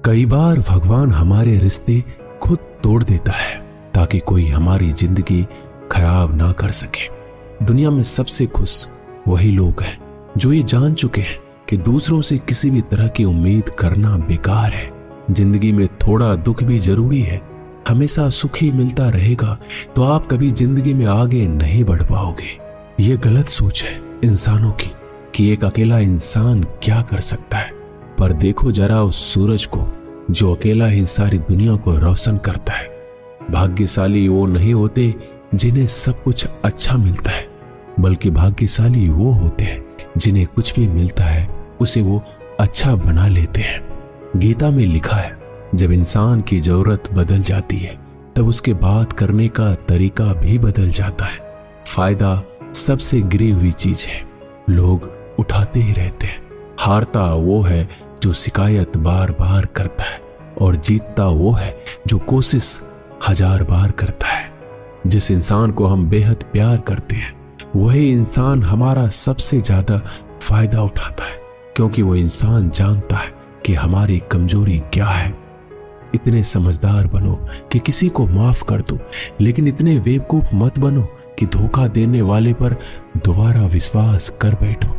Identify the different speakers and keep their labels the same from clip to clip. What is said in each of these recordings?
Speaker 1: कई बार भगवान हमारे रिश्ते खुद तोड़ देता है ताकि कोई हमारी जिंदगी खराब ना कर सके। दुनिया में सबसे खुश वही लोग हैं जो ये जान चुके हैं कि दूसरों से किसी भी तरह की उम्मीद करना बेकार है। जिंदगी में थोड़ा दुख भी जरूरी है। हमेशा सुख ही मिलता रहेगा तो आप कभी जिंदगी में आगे नहीं बढ़ पाओगे। ये गलत सोच है इंसानों की कि एक अकेला इंसान क्या कर सकता है। पर देखो जरा उस सूरज को जो अकेला ही सारी दुनिया को रोशन करता है। भाग्यशाली वो नहीं होते जिन्हें सब कुछ अच्छा मिलता है, बल्कि भाग्यशाली वो होते हैं जिन्हें कुछ भी मिलता है उसे वो अच्छा बना लेते हैं। गीता में लिखा है, जब इंसान की जरूरत बदल जाती है तब उसके बात करने का तरीका भी बदल जाता है। फायदा सबसे गिरी हुई चीज है, लोग उठाते ही रहते हैं। हारता वो है जो शिकायत बार बार करता है और जीतता वो है जो कोशिश 1000 बार करता है। जिस इंसान को हम बेहद प्यार करते हैं वही इंसान हमारा सबसे ज्यादा फायदा उठाता है, क्योंकि वो इंसान जानता है कि हमारी कमजोरी क्या है। इतने समझदार बनो कि किसी को माफ कर दो, लेकिन इतने बेवकूफ मत बनो कि धोखा देने वाले पर दोबारा विश्वास कर बैठो।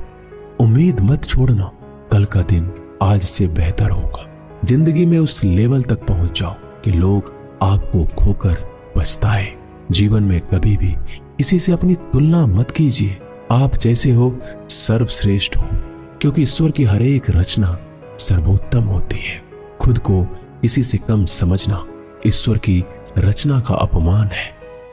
Speaker 1: उम्मीद मत छोड़ना, कल का दिन आज से बेहतर होगा। जिंदगी में उस लेवल तक पहुंच जाओ कि लोग आपको खोकर पछताए। जीवन में कभी भी किसी से अपनी तुलना मत कीजिए। आप जैसे हो सर्वश्रेष्ठ हो, क्योंकि ईश्वर की हर एक रचना सर्वोत्तम होती है। खुद को किसी से कम समझना ईश्वर की रचना का अपमान है।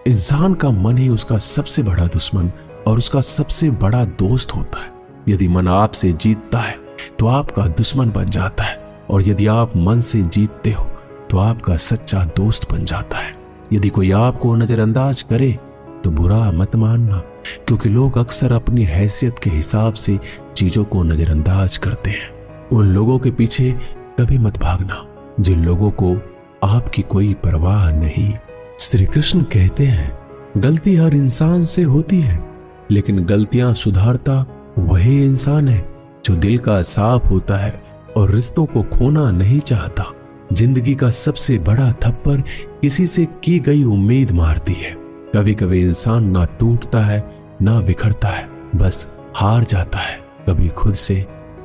Speaker 1: इंसान का मन ही उसका सबसे बड़ा दुश्मन और उसका सबसे बड़ा दोस्त होता है। यदि मन आपसे जीतता है तो आपका दुश्मन बन जाता है, और यदि आप मन से जीतते हो तो आपका सच्चा दोस्त बन जाता है। यदि कोई आपको नजरअंदाज करे तो बुरा मत मानना, क्योंकि लोग अक्सर अपनी हैसियत के हिसाब से चीजों को नजरअंदाज करते हैं। उन लोगों के पीछे कभी मत भागना जिन लोगों को आपकी कोई परवाह नहीं। श्री कृष्ण कहते हैं, गलती हर इंसान से होती है, लेकिन गलतियां सुधारता वही इंसान है जो दिल का साफ होता है और रिश्तों को खोना नहीं चाहता। जिंदगी का सबसे बड़ा थप्पड़ किसी से की गई उम्मीद मारती है। कभी कभी इंसान ना टूटता है ना बिखरता है, बस हार जाता है, कभी खुद से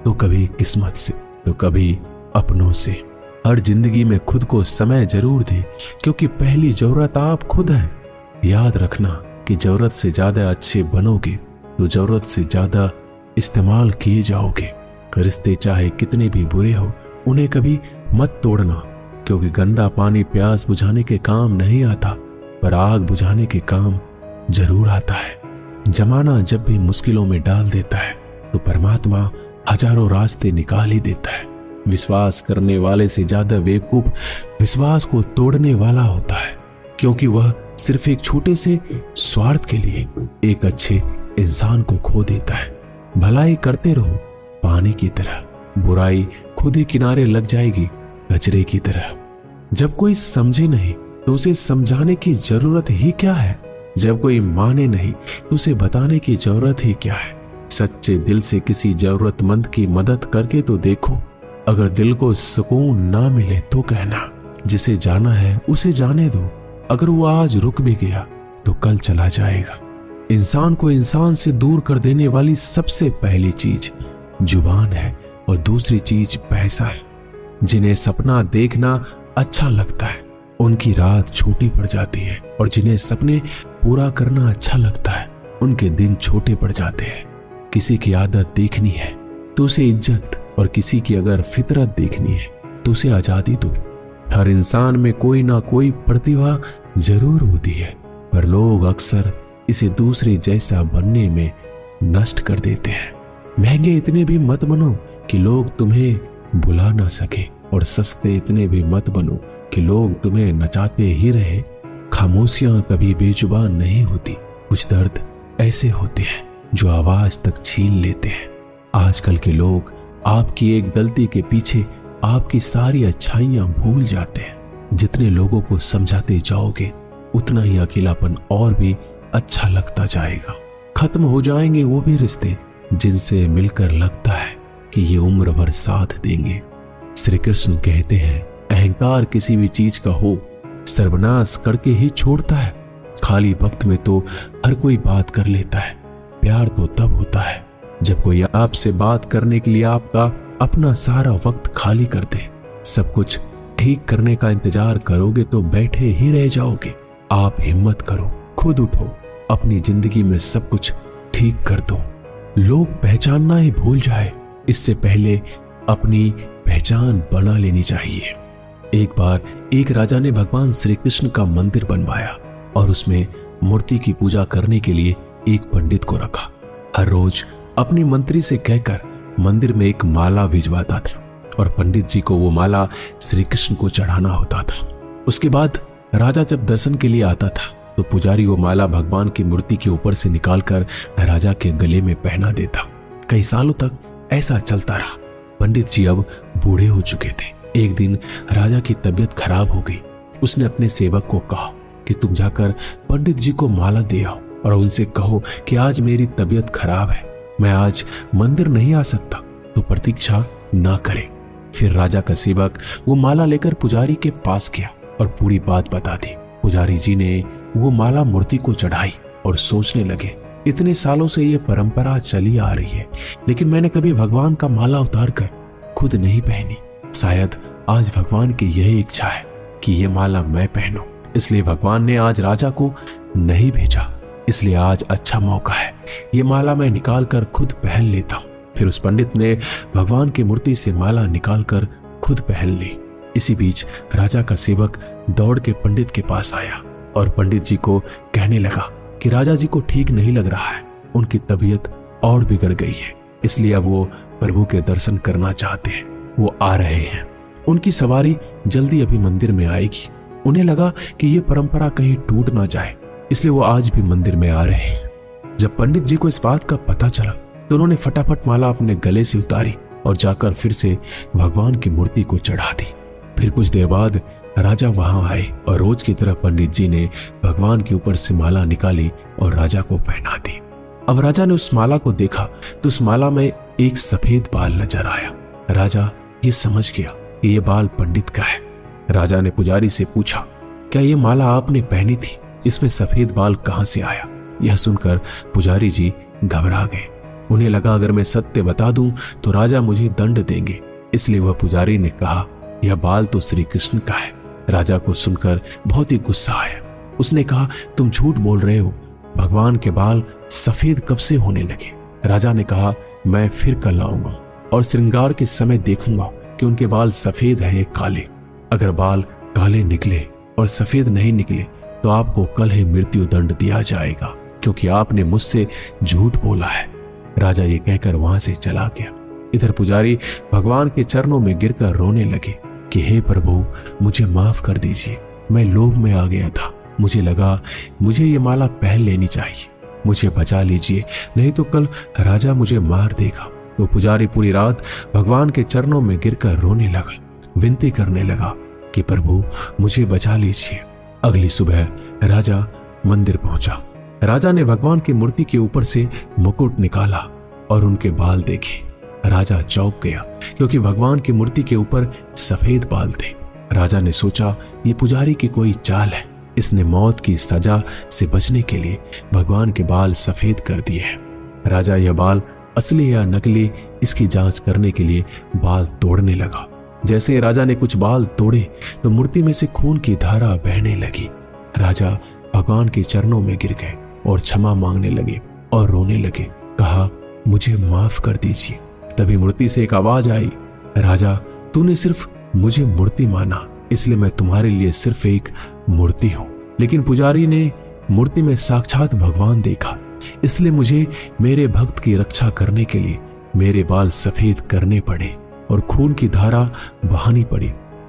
Speaker 1: तो कभी किस्मत से तो कभी अपनों से। हर जिंदगी में खुद को समय जरूर दें, क्योंकि पहली जरूरत आप खुद हैं। याद रखना कि जरूरत से ज्यादा अच्छे बनोगे तो जरूरत से ज्यादा इस्तेमाल किए जाओगे। रिश्ते चाहे कितने भी बुरे हो उन्हें कभी मत तोड़ना, क्योंकि गंदा पानी प्यास बुझाने के काम नहीं आता, पर आग बुझाने के काम जरूर आता है। जमाना जब भी मुश्किलों में डाल देता है तो परमात्मा हजारों रास्ते निकाल ही देता है। विश्वास करने वाले से ज्यादा बेवकूफ विश्वास को तोड़ने वाला होता है, क्योंकि वह सिर्फ एक छोटे से स्वार्थ के लिए एक अच्छे इंसान को खो देता है। भलाई करते रहो पानी की तरह, बुराई खुद ही किनारे लग जाएगी कचरे की तरह। जब कोई समझे नहीं तो उसे समझाने की जरूरत ही क्या है। जब कोई माने नहीं तो उसे बताने की जरूरत ही क्या है। सच्चे दिल से किसी जरूरतमंद की मदद करके तो देखो। अगर दिल को सुकून ना मिले तो कहना, जिसे जाना है उसे जाने दो। अगर वो आज रुक भी गया तो कल चला जाएगा। इंसान को इंसान से दूर कर देने वाली सबसे पहली चीज जुबान है और दूसरी चीज पैसा है। जिन्हें सपना देखना अच्छा लगता है उनकी रात छोटी पड़ जाती है, और जिन्हें सपने पूरा करना अच्छा लगता है उनके दिन छोटे पड़ जाते हैं। किसी की आदत देखनी है तो उसे इज्जत, और किसी की अगर फितरत देखनी है तो उसे आजादी दो। हर इंसान में कोई ना कोई प्रतिभा जरूर होती है, पर लोग अक्सर इसे दूसरे जैसा बनने में नष्ट कर देते हैं। महंगे इतने भी मत बनो कि लोग तुम्हें बुला ना सके, और सस्ते इतने भी मत बनो कि लोग तुम्हें नचाते ही रहे। खामोशियां कभी बेजुबान नहीं होती। कुछ दर्द ऐसे होते हैं जो आवाज तक छीन लेते हैं। आजकल के लोग आपकी एक गलती के पीछे आपकी सारी अच्छाइयां भूल जाते हैं। जितने लोगों को समझाते जाओगे उतना ही अकेलापन और भी अच्छा लगता जाएगा। खत्म हो जाएंगे वो भी रिश्ते जिनसे मिलकर लगता है कि ये उम्र भर साथ देंगे। श्री कृष्ण कहते हैं, अहंकार किसी भी चीज का हो सर्वनाश करके ही छोड़ता है। खाली वक्त में तो हर कोई बात कर लेता है। प्यार तो तब होता है जब कोई आपसे बात करने के लिए आपका अपना सारा वक्त खाली कर दे। सब कुछ ठीक करने का इंतजार करोगे तो बैठे ही रह जाओगे। आप हिम्मत करो, खुद उठो, अपनी जिंदगी में सब कुछ ठीक कर दो। लोग पहचानना ही भूल जाए, इससे पहले अपनी पहचान बना लेनी चाहिए। एक बार एक राजा ने भगवान श्री कृष्ण का मंदिर बनवाया और उसमें मूर्ति की पूजा करने के लिए एक पंडित को रखा। हर रोज अपनी मंत्री से कहकर मंदिर में एक माला भिजवाता था और पंडित जी को वो माला श्री कृष्ण को चढ़ाना होता था। उसके बाद राजा जब दर्शन के लिए आता था तो पुजारी वो माला भगवान की मूर्ति के ऊपर से निकालकर राजा के गले में पहना देता। कई सालों तक ऐसा चलता रहा। पंडित जी अब बूढ़े हो चुके थे। एक दिन राजा की तबीयत खराब हो गई। उसने अपने सेवक को कहा कि तुम जाकर पंडित जी को माला दे आओ और उनसे कहो कि आज मेरी तबीयत खराब है, मैं आज मंदिर नहीं आ सकता, तो प्रतीक्षा ना करे। फिर राजा का सेवक वो माला लेकर पुजारी के पास गया और पूरी बात बता दी। पुजारी जी ने वो माला मूर्ति को चढ़ाई और सोचने लगे, इतने सालों से ये परंपरा चली आ रही है, लेकिन मैंने कभी भगवान का माला उतार कर खुद नहीं पहनी। शायद आज भगवान की यही इच्छा है कि ये माला मैं पहनूं, इसलिए भगवान ने आज राजा को नहीं भेजा। इसलिए आज अच्छा मौका है, ये माला मैं निकाल कर खुद पहन लेता हूं। फिर उस पंडित ने भगवान की मूर्ति से माला निकाल कर खुद पहन ली। इसी बीच राजा का सेवक दौड़ के पंडित के पास आया और पंडित जी को कहने लगा कि राजा जी को ठीक नहीं लग रहा है, उनकी तबीयत और बिगड़ गई है, इसलिए अब वो प्रभु के दर्शन करना चाहते हैं। वो आ रहे हैं, उनकी सवारी जल्दी अभी मंदिर में आएगी। उन्हें लगा कि ये परंपरा कहीं टूट ना जाए, इसलिए वो आज भी मंदिर में आ रहे हैं। जब पंडित जी को इस बात का पता चला तो उन्होंने फटाफट माला अपने गले से उतारी और जाकर फिर से भगवान की मूर्ति को चढ़ा दी। फिर कुछ देर बाद राजा वहां आए और रोज की तरह पंडित जी ने भगवान के ऊपर से माला निकाली और राजा को पहना दी। अब राजा ने उस माला को देखा तो उस माला में एक सफेद बाल नजर आया। राजा ये समझ गया कि ये बाल पंडित का है। राजा ने पुजारी से पूछा, क्या ये माला आपने पहनी थी? इसमें सफेद बाल कहां से आया? यह सुनकर पुजारी जी घबरा गए। उन्हें लगा अगर मैं सत्य बता दूं तो राजा मुझे दंड देंगे, इसलिए वह पुजारी ने कहा, यह बाल तो श्री कृष्ण का है। राजा को सुनकर बहुत ही गुस्सा आया। उसने कहा, तुम झूठ बोल रहे हो, भगवान के बाल सफेद कब से होने लगे? राजा ने कहा, मैं फिर कल आऊंगा और श्रृंगार के समय देखूंगा कि उनके बाल सफेद हैं या काले। अगर बाल काले निकले और सफेद नहीं निकले तो आपको कल ही मृत्यु दंड दिया जाएगा, क्योंकि आपने मुझसे झूठ बोला है। राजा ये कहकर वहां से चला गया। इधर पुजारी भगवान के चरणों में गिरकर रोने लगे कि हे प्रभु, मुझे माफ कर दीजिए, मैं लोभ में आ गया था, मुझे लगा मुझे ये माला पहन लेनी चाहिए, मुझे बचा लीजिए, नहीं तो कल राजा मुझे मार देगा। तो पुजारी पूरी रात भगवान के चरणों में गिरकर रोने लगा, विनती करने लगा कि प्रभु मुझे बचा लीजिए। अगली सुबह राजा मंदिर पहुंचा। राजा ने भगवान की मूर्ति के ऊपर से मुकुट निकाला और उनके बाल देखे। राजा चौंक गया क्योंकि भगवान की मूर्ति के ऊपर सफेद बाल थे। राजा ने सोचा ये पुजारी की कोई चाल है, इसने मौत की सजा से बचने के लिए भगवान के बाल सफेद कर दिए हैं। राजा यह बाल असली या नकली इसकी जांच करने के लिए बाल तोड़ने लगा। जैसे राजा ने कुछ बाल तोड़े तो मूर्ति में से खून की धारा बहने लगी। राजा भगवान के चरणों में गिर गए और क्षमा मांगने लगे और रोने लगे, कहा मुझे माफ कर दीजिए। तभी मूर्ति से एक आवाज आई, राजा तूने सिर्फ मुझे मूर्ति माना, इसलिए मैं तुम्हारे लिए सिर्फ एक मूर्ति हूं। लेकिन पुजारी ने मूर्ति में साक्षात भगवान देखा, इसलिए मुझे मेरे भक्त की रक्षा करने के लिए मेरे बाल सफेद करने पड़े और खून की धारा बहानी पड़ी,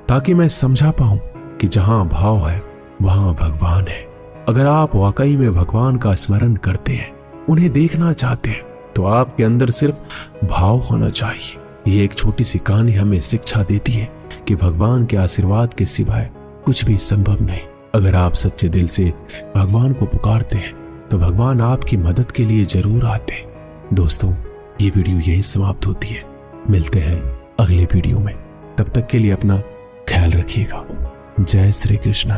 Speaker 1: ताकि मैं समझा पाऊं कि जहां भाव है वहां भगवान है। अगर आप वाकई में भगवान का स्मरण करते हैं, उन्हें देखना चाहते हैं, तो आपके अंदर सिर्फ भाव होना चाहिए। ये एक छोटी सी कहानी हमें शिक्षा देती है कि भगवान के आशीर्वाद के सिवाय कुछ भी संभव नहीं। अगर आप सच्चे दिल से भगवान को पुकारते हैं तो भगवान आपकी मदद के लिए जरूर आते हैं। दोस्तों, ये वीडियो यही समाप्त होती है। मिलते हैं अगले वीडियो में। तब तक के लिए अपना ख्याल रखिएगा। जय श्री कृष्ण।